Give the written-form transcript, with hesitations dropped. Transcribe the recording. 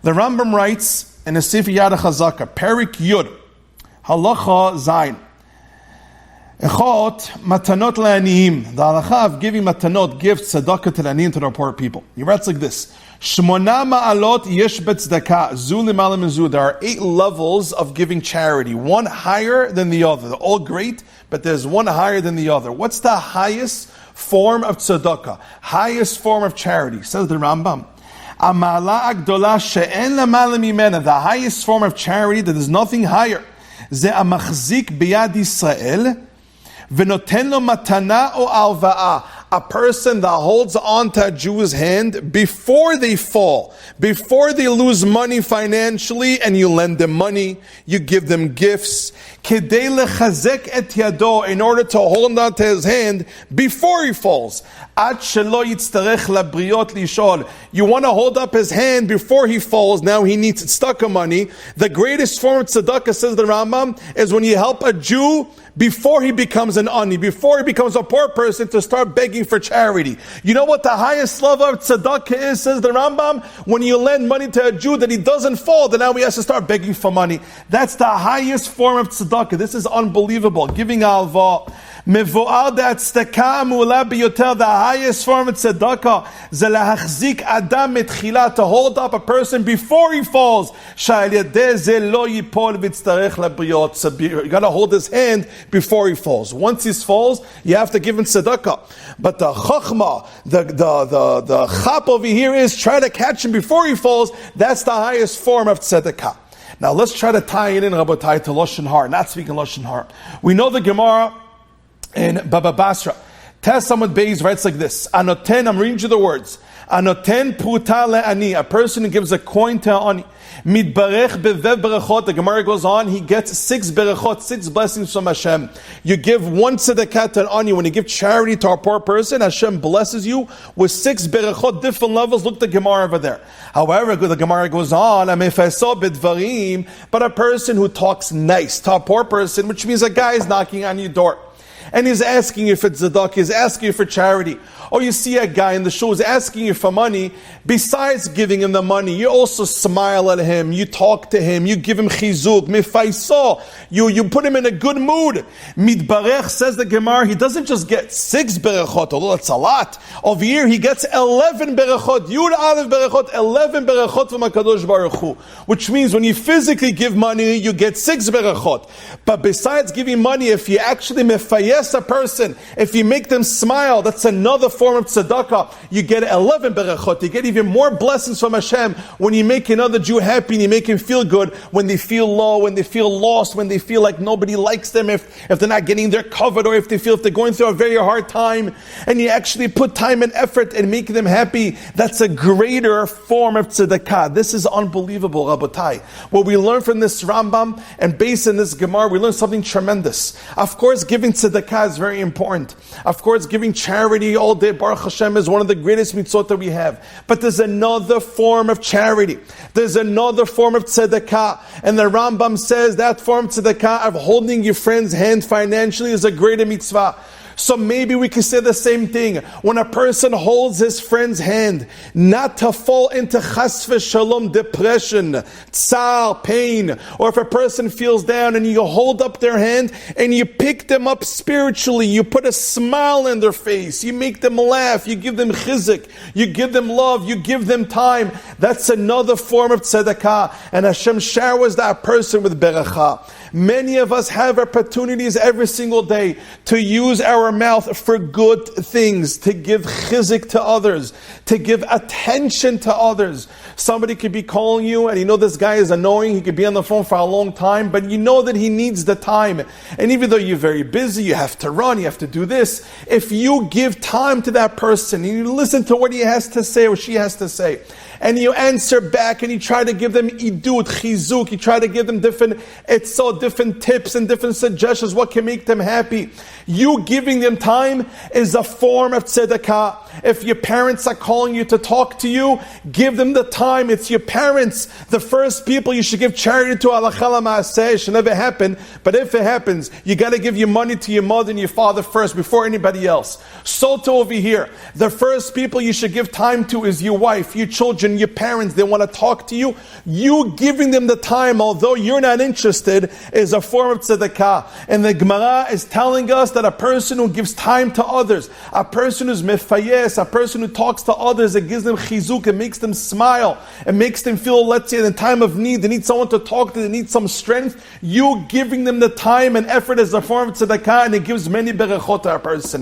The Rambam writes in the Sefer Yad HaChazaka, Perik Yud, Halacha Zayin, Echot matanot le'aniyim. The halacha of giving matanot, gifts, tzedakah to the aniyim, to the poor people. He writes like this: Shmona ma'alot yesh betzedakah zu limala min zu. There are 8 levels of giving charity, one higher than the other. They're all great, but there's one higher than the other. What's the highest form of tzedakah? Highest form of charity? Says the Rambam. Amala agdola she'en lamala mimena. The highest form of charity that is nothing higher. Ze amachzik biyad Yisrael. V'noten lo matana o alva'a. A person that holds on to a Jew's hand before they fall, before they lose money financially, and you lend them money, you give them gifts, kedei lechazek et yado, in order to hold on to his hand before he falls. Ad shelo yitztarech labriot lishol. You want to hold up his hand before he falls. Now he needs tzedakah money. The greatest form of tzedakah, says the Rambam, is when you help a Jew before he becomes an ani, before he becomes a poor person, to start begging for charity. You know what the highest level of tzedakah is, says the Rambam? When you lend money to a Jew that he doesn't fall, then now he has to start begging for money. That's the highest form of tzedakah. This is unbelievable. Giving alva. Mevo'al that tzedakah mu'la biyoter, the highest form of tzedakah, ze lahachzik adam mitchila, to hold up a person before he falls. Sha'al yadeh ze lo yipol v'tzarech labriot. So you got to hold his hand before he falls. Once he falls, you have to give him tzedakah. But the chachma, the chap over here is try to catch him before he falls. That's the highest form of tzedakah. Now let's try to tie it in, Rabotai, to Lashon Hara, not speaking Lashon Hara. We know the Gemara in Baba Basra. Tessamud Beis writes like this: Anoten, I'm reading you the words. Anoten puta le'ani, a person who gives a coin to ani. Midbarech bevev berachot, the Gemara goes on, he gets 6 berachot, 6 blessings from Hashem. You give 1 tzedakah to an ani. When you give charity to a poor person, Hashem blesses you with 6 berachot, different levels. Look at the Gemara over there. However, the Gemara goes on, but a person who talks nice to a poor person, which means a guy is knocking on your door, and he's asking you for tzedakah, he's asking you for charity. Or you see a guy in the shul is asking you for money. Besides giving him the money, you also smile at him, you talk to him, you give him chizuk, mifaiso, you put him in a good mood. Midbarech, says the Gemara, he doesn't just get 6 berachot, although that's a lot. Over here, he gets 11 berachot, Yud Aleph berachot, 11 berachot from HaKadosh Baruch Hu. Which means when you physically give money, you get 6 berachot. But besides giving money, if you actually mefayes a person, if you make them smile, that's another form of tzedakah. You get 11 berachot. You get even more blessings from Hashem when you make another Jew happy and you make him feel good, when they feel low, when they feel lost, when they feel like nobody likes them, if they're not getting their covered, or if they're going through a very hard time, and you actually put time and effort in making them happy. That's a greater form of tzedakah. This is unbelievable, Rabotai. What we learn from this Rambam, and based on this Gemara, we learn something tremendous. Of course, giving tzedakah is very important. Of course, giving charity all day, Baruch Hashem, is one of the greatest mitzvot that we have. But there's another form of charity. There's another form of tzedakah. And the Rambam says that form of tzedakah, of holding your friend's hand financially, is a greater mitzvah. So maybe we could say the same thing. When a person holds his friend's hand, not to fall into chas v'shalom, depression, tsar, pain, or if a person feels down and you hold up their hand and you pick them up spiritually, you put a smile on their face, you make them laugh, you give them chizuk, you give them love, you give them time. That's another form of tzedakah. And Hashem showers that person with beracha. Many of us have opportunities every single day to use our mouth for good things, to give chizuk to others, to give attention to others. Somebody could be calling you and you know this guy is annoying, he could be on the phone for a long time, but you know that he needs the time. And even though you're very busy, you have to run, you have to do this, if you give time to that person and you listen to what he has to say or she has to say, and you answer back and you try to give them idut, chizuk, you try to give them different tips and different suggestions, what can make them happy. You giving them time is a form of tzedakah. If your parents are calling you to talk to you, give them the time. It's your parents, the first people you should give charity to. Halakha l'maaseh. It should never happen. But if it happens, you got to give your money to your mother and your father first before anybody else. So too over here, the first people you should give time to is your wife, your children, your parents. They want to talk to you. You giving them the time, although you're not interested, is a form of tzedakah. And the Gemara is telling us that a person who gives time to others, a person who's mefayes, a person who talks to others, it gives them chizuk, it makes them smile, it makes them feel, let's say, in a time of need, they need someone to talk to, they need some strength. You giving them the time and effort is a form of tzedakah, and it gives many berachot to a person.